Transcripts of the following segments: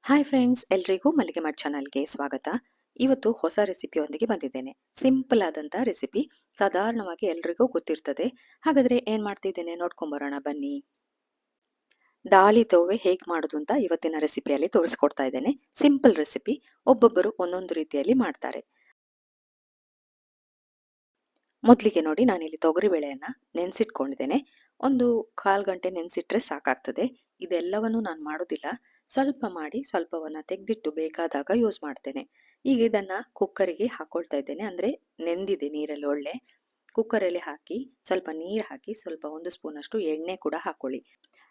Hi friends, ಎಲ್ರಿಗೂ ಮಲ್ಲಿಗೆ ಮಠ್ ಚಾನಲ್ಗೆ ಸ್ವಾಗತ. ಇವತ್ತು ಹೊಸ ರೆಸಿಪಿಯೊಂದಿಗೆ ಬಂದಿದ್ದೇನೆ. ಸಿಂಪಲ್ ಆದಂತಹ ರೆಸಿಪಿ, ಸಾಧಾರಣವಾಗಿ ಎಲ್ರಿಗೂ ಗೊತ್ತಿರ್ತದೆ. ಹಾಗಾದ್ರೆ ಏನ್ ಮಾಡ್ತಿದ್ದೇನೆ ನೋಡ್ಕೊಂಬರೋಣ ಬನ್ನಿ. ದಾಳಿ ತೋವೆ ಹೇಗ್ ಮಾಡೋದು ಅಂತ ಇವತ್ತಿನ ರೆಸಿಪಿಯಲ್ಲಿ ತೋರಿಸ್ಕೊಡ್ತಾ ಇದ್ದೇನೆ. ಸಿಂಪಲ್ ರೆಸಿಪಿ, ಒಬ್ಬೊಬ್ಬರು ಒಂದೊಂದು ರೀತಿಯಲ್ಲಿ ಮಾಡ್ತಾರೆ. ಮೊದಲಿಗೆ ನೋಡಿ, ನಾನಿಲ್ಲಿ ತೊಗರಿ ಬೇಳೆಯನ್ನ ನೆನೆಸಿಟ್ಕೊಂಡಿದ್ದೇನೆ. ಒಂದು ಕಾಲ್ ಗಂಟೆ ನೆನೆಸಿಟ್ರೆ ಸಾಕಾಗ್ತದೆ. ಇದೆಲ್ಲವನ್ನು ನಾನು ಮಾಡೋದಿಲ್ಲ, ಸ್ವಲ್ಪ ಮಾಡಿ ಸ್ವಲ್ಪವನ್ನ ತೆಗೆದಿಟ್ಟು ಬೇಕಾದಾಗ ಯೂಸ್ ಮಾಡ್ತೇನೆ. ಈಗ ಇದನ್ನ ಕುಕ್ಕರಿಗೆ ಹಾಕೊಳ್ತಾ ಇದ್ದೇನೆ. ಅಂದ್ರೆ ನೆಂದಿದೆ ನೀರಲ್ಲಿ ಒಳ್ಳೆ. ಕುಕ್ಕರಲ್ಲಿ ಹಾಕಿ ಸ್ವಲ್ಪ ನೀರು ಹಾಕಿ ಸ್ವಲ್ಪ 1 ಸ್ಪೂನ್ ಅಷ್ಟು ಎಣ್ಣೆ ಕೂಡ ಹಾಕೊಳ್ಳಿ.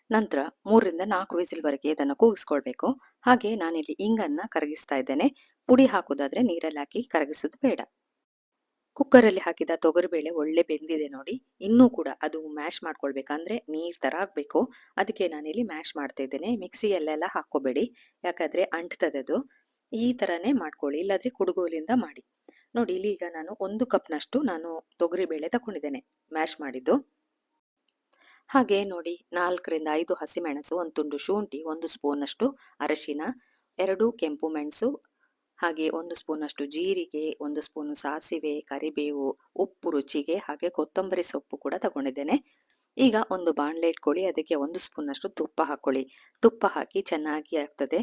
ನಂತರ 3 ರಿಂದ 4 ವಿಸಿಲ್ವರೆಗೆ ಇದನ್ನು ಕೂಗಿಸ್ಕೊಳ್ಬೇಕು. ಹಾಗೆ ನಾನಿಲ್ಲಿ ಇಂಗನ್ನ ಕರಗಿಸ್ತಾ ಇದ್ದೇನೆ. ಪುಡಿ ಹಾಕೋದಾದ್ರೆ ನೀರಲ್ಲಿ ಹಾಕಿ ಕರಗಿಸೋದು ಬೇಡ. ಕುಕ್ಕರಲ್ಲಿ ಹಾಕಿದ ತೊಗರಿಬೇಳೆ ಒಳ್ಳೆ ಬೆಂದಿದೆ ನೋಡಿ. ಇನ್ನೂ ಕೂಡ ಅದು ಮ್ಯಾಶ್ ಮಾಡ್ಕೊಳ್ಬೇಕು, ಅಂದ್ರೆ ನೀರ್ ತರ ಆಗ್ಬೇಕು. ಅದಕ್ಕೆ ನಾನಿಲ್ಲಿ ಮ್ಯಾಶ್ ಮಾಡ್ತಾ ಇದ್ದೇನೆ. ಮಿಕ್ಸಿಯಲ್ಲೆಲ್ಲ ಹಾಕೋಬೇಡಿ, ಯಾಕಂದ್ರೆ ಅಂಟ್ತದೆ ಅದು. ಈ ತರನೇ ಮಾಡ್ಕೊಳ್ಳಿ, ಇಲ್ಲಾದ್ರೆ ಕುಡುಗೋಲಿಂದ ಮಾಡಿ. ನೋಡಿ, ಇಲ್ಲಿ ಈಗ ನಾನು 1 ಕಪ್ನಷ್ಟು ನಾನು ತೊಗರಿಬೇಳೆ ತಕೊಂಡಿದ್ದೇನೆ, ಮ್ಯಾಶ್ ಮಾಡಿದ್ದು. ಹಾಗೆ ನೋಡಿ, 4 ರಿಂದ 5 ಹಸಿಮೆಣಸು, ಒಂದು ತುಂಡು ಶುಂಠಿ, 1 ಸ್ಪೂನ್ ಅಷ್ಟು ಅರಶಿನ, 2 ಕೆಂಪು ಮೆಣಸು, ಹಾಗೆ 1 ಸ್ಪೂನ್ ಅಷ್ಟು ಜೀರಿಗೆ, 1 ಸ್ಪೂನು ಸಾಸಿವೆ, ಕರಿಬೇವು, ಉಪ್ಪು ರುಚಿಗೆ, ಹಾಗೆ ಕೊತ್ತಂಬರಿ ಸೊಪ್ಪು ಕೂಡ ತಗೊಂಡಿದ್ದೇನೆ. ಈಗ ಒಂದು ಬಾಣಲೆ ಇಟ್ಕೊಳ್ಳಿ, ಅದಕ್ಕೆ 1 ಸ್ಪೂನ್ ಅಷ್ಟು ತುಪ್ಪ ಹಾಕೊಳ್ಳಿ. ತುಪ್ಪ ಹಾಕಿ ಚೆನ್ನಾಗಿ ಆಗ್ತದೆ.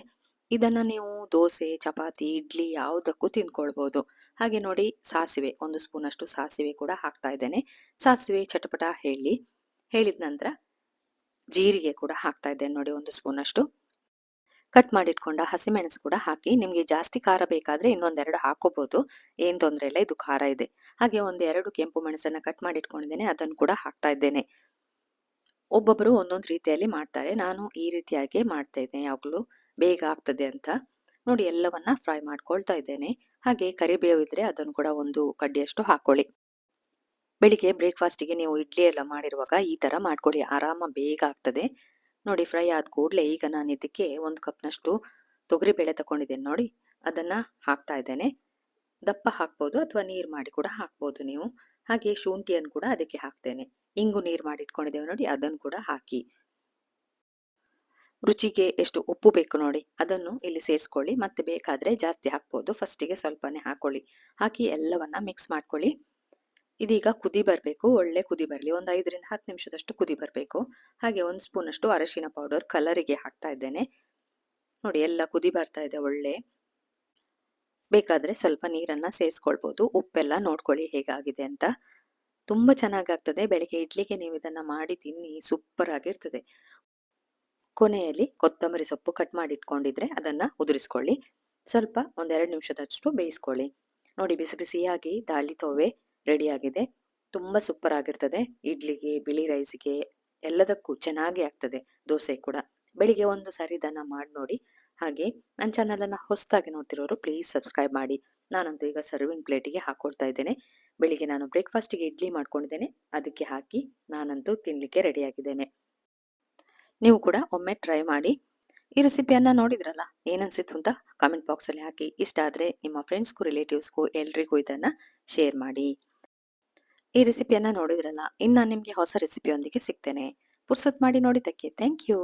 ಇದನ್ನ ನೀವು ದೋಸೆ, ಚಪಾತಿ, ಇಡ್ಲಿ ಯಾವುದಕ್ಕೂ ತಿನ್ಕೊಳ್ಬಹುದು. ಹಾಗೆ ನೋಡಿ, ಸಾಸಿವೆ 1 ಸ್ಪೂನ್ ಅಷ್ಟು ಸಾಸಿವೆ ಕೂಡ ಹಾಕ್ತಾ ಇದ್ದೇನೆ. ಸಾಸಿವೆ ಚಟಪಟ ಹೇಳಿದ ನಂತರ ಜೀರಿಗೆ ಕೂಡ ಹಾಕ್ತಾ ಇದ್ದೇನೆ ನೋಡಿ, 1 ಸ್ಪೂನ್ ಅಷ್ಟು. ಕಟ್ ಮಾಡಿಟ್ಕೊಂಡ ಹಸಿಮೆಣಸು ಕೂಡ ಹಾಕಿ, ನಿಮ್ಗೆ ಜಾಸ್ತಿ ಖಾರ ಬೇಕಾದ್ರೆ ಇನ್ನೊಂದೆರಡು ಹಾಕೋಬಹುದು, ಏನ್ ತೊಂದರೆ ಇಲ್ಲ, ಇದು ಖಾರ ಇದೆ. ಹಾಗೆ 2 ಕೆಂಪು ಮೆಣಸನ್ನ ಕಟ್ ಮಾಡಿಟ್ಕೊಂಡಿದ್ದೇನೆ, ಅದನ್ನು ಕೂಡ ಹಾಕ್ತಾ ಇದ್ದೇನೆ. ಒಬ್ಬೊಬ್ಬರು ಒಂದೊಂದು ರೀತಿಯಲ್ಲಿ ಮಾಡ್ತಾರೆ, ನಾನು ಈ ರೀತಿಯಾಗಿ ಮಾಡ್ತಾ ಇದ್ದೇನೆ, ಯಾವಾಗಲೂ ಬೇಗ ಆಗ್ತದೆ ಅಂತ. ನೋಡಿ, ಎಲ್ಲವನ್ನ ಫ್ರೈ ಮಾಡ್ಕೊಳ್ತಾ ಇದ್ದೇನೆ. ಹಾಗೆ ಕರಿಬೇವು ಇದ್ರೆ ಅದನ್ನು ಕೂಡ 1 ಕಡ್ಡಿಯಷ್ಟು ಹಾಕೊಳ್ಳಿ. ಬೆಳಿಗ್ಗೆ ಬ್ರೇಕ್ಫಾಸ್ಟಿಗೆ ನೀವು ಇಡ್ಲಿ ಎಲ್ಲ ಮಾಡಿರುವಾಗ ಈ ತರ ಮಾಡ್ಕೊಳ್ಳಿ, ಆರಾಮ ಬೇಗ ಆಗ್ತದೆ. ನೋಡಿ, ಫ್ರೈ ಆದ ಕೂಡಲೇ ಈಗ ನಾನು ಇದಕ್ಕೆ 1 ಕಪ್ನಷ್ಟು ತೊಗರಿಬೇಳೆ ತಗೊಂಡಿದ್ದೇನೆ ನೋಡಿ, ಅದನ್ನ ಹಾಕ್ತಾ ಇದ್ದೇನೆ. ದಪ್ಪ ಹಾಕ್ಬೋದು ಅಥವಾ ನೀರು ಮಾಡಿ ಕೂಡ ಹಾಕ್ಬೋದು ನೀವು. ಹಾಗೆ ಶುಂಠಿಯನ್ನು ಕೂಡ ಅದಕ್ಕೆ ಹಾಕ್ತೇನೆ. ಇಂಗು ನೀರು ಮಾಡಿ ಇಟ್ಕೊಂಡಿದ್ದೇವೆ ನೋಡಿ, ಅದನ್ನು ಕೂಡ ಹಾಕಿ. ರುಚಿಗೆ ಎಷ್ಟು ಉಪ್ಪು ಬೇಕು ನೋಡಿ, ಅದನ್ನು ಇಲ್ಲಿ ಸೇರಿಸ್ಕೊಳ್ಳಿ. ಮತ್ತೆ ಬೇಕಾದ್ರೆ ಜಾಸ್ತಿ ಹಾಕ್ಬೋದು, ಫಸ್ಟಿಗೆ ಸ್ವಲ್ಪನೇ ಹಾಕೊಳ್ಳಿ. ಹಾಕಿ ಎಲ್ಲವನ್ನ ಮಿಕ್ಸ್ ಮಾಡ್ಕೊಳ್ಳಿ. ಇದೀಗ ಕುದಿ ಬರಬೇಕು, ಒಳ್ಳೆ ಕುದಿ ಬರಲಿ, ಒಂದು 5 ರಿಂದ 10 ನಿಮಿಷದಷ್ಟು ಕುದಿ ಬರಬೇಕು. ಹಾಗೆ 1 ಸ್ಪೂನ್ ಅಷ್ಟು ಅರಶಿನ ಪೌಡರ್ ಕಲರಿಗೆ ಹಾಕ್ತಾ ಇದ್ದೇನೆ ನೋಡಿ. ಎಲ್ಲ ಕುದಿ ಬರ್ತಾ ಇದೆ ಒಳ್ಳೆ. ಬೇಕಾದ್ರೆ ಸ್ವಲ್ಪ ನೀರನ್ನ ಸೇರಿಸ್ಕೊಳ್ಬಹುದು. ಉಪ್ಪೆಲ್ಲ ನೋಡ್ಕೊಳ್ಳಿ ಹೇಗಾಗಿದೆ ಅಂತ. ತುಂಬಾ ಚೆನ್ನಾಗಾಗ್ತದೆ. ಬೆಳಿಗ್ಗೆ ಇಡ್ಲಿಗೆ ನೀವು ಇದನ್ನ ಮಾಡಿ ತಿನ್ನಿ, ಸೂಪರ್ ಆಗಿರ್ತದೆ. ಕೊನೆಯಲ್ಲಿ ಕೊತ್ತಂಬರಿ ಸೊಪ್ಪು ಕಟ್ ಮಾಡಿ ಇಟ್ಕೊಂಡಿದ್ರೆ ಅದನ್ನ ಉದುರಿಸ್ಕೊಳ್ಳಿ. ಸ್ವಲ್ಪ 1-2 ನಿಮಿಷದಷ್ಟು ಬೇಯಿಸ್ಕೊಳ್ಳಿ. ನೋಡಿ, ಬಿಸಿ ಬಿಸಿಯಾಗಿ ದಾಳಿ ತೋವೆ ರೆಡಿ ಆಗಿದೆ. ತುಂಬಾ ಸೂಪರ್ ಆಗಿರ್ತದೆ. ಇಡ್ಲಿಗೆ, ಬಿಳಿ ರೈಸ್ಗೆ ಎಲ್ಲದಕ್ಕೂ ಚೆನ್ನಾಗಿ ಆಗ್ತದೆ. ದೋಸೆ ಕೂಡ. ಬೆಳಿಗ್ಗೆ ಒಂದು ಸಾರಿ ಇದನ್ನ ಮಾಡಿ ನೋಡಿ. ಹಾಗೆ ನನ್ನ ಚಾನಲ್ ಅನ್ನ ಹೊಸದಾಗಿ ನೋಡ್ತಿರೋರು ಪ್ಲೀಸ್ ಸಬ್ಸ್ಕ್ರೈಬ್ ಮಾಡಿ. ನಾನಂತೂ ಈಗ ಸರ್ವಿಂಗ್ ಪ್ಲೇಟಿಗೆ ಹಾಕೊಳ್ತಾ ಇದ್ದೇನೆ. ಬೆಳಿಗ್ಗೆ ನಾನು ಬ್ರೇಕ್ಫಾಸ್ಟಿಗೆ ಇಡ್ಲಿ ಮಾಡ್ಕೊಂಡಿದ್ದೇನೆ, ಅದಕ್ಕೆ ಹಾಕಿ ನಾನಂತೂ ತಿನ್ಲಿಕ್ಕೆ ರೆಡಿ ಆಗಿದ್ದೇನೆ. ನೀವು ಕೂಡ ಒಮ್ಮೆ ಟ್ರೈ ಮಾಡಿ. ಈ ರೆಸಿಪಿಯನ್ನ ನೋಡಿದ್ರಲ್ಲ, ಏನನ್ಸಿತ್ತು ಅಂತ ಕಾಮೆಂಟ್ ಬಾಕ್ಸ್ ಅಲ್ಲಿ ಹಾಕಿ. ಇಷ್ಟ ಆದ್ರೆ ನಿಮ್ಮ ಫ್ರೆಂಡ್ಸ್ಗೂ, ರಿಲೇಟಿವ್ಸ್ಗೂ ಎಲ್ರಿಗೂ ಇದನ್ನ ಶೇರ್ ಮಾಡಿ. ಈ ರೆಸಿಪಿಯನ್ನ ನೋಡಿದ್ರಲ್ಲ, ಇನ್ನು ನಿಮ್ಗೆ ಹೊಸ ರೆಸಿಪಿಯೊಂದಿಗೆ ಸಿಗ್ತೇನೆ. ಪುರ್ಸೊತ್ ಮಾಡಿ ನೋಡಿದ್ದಕ್ಕೆ ಥ್ಯಾಂಕ್ ಯು.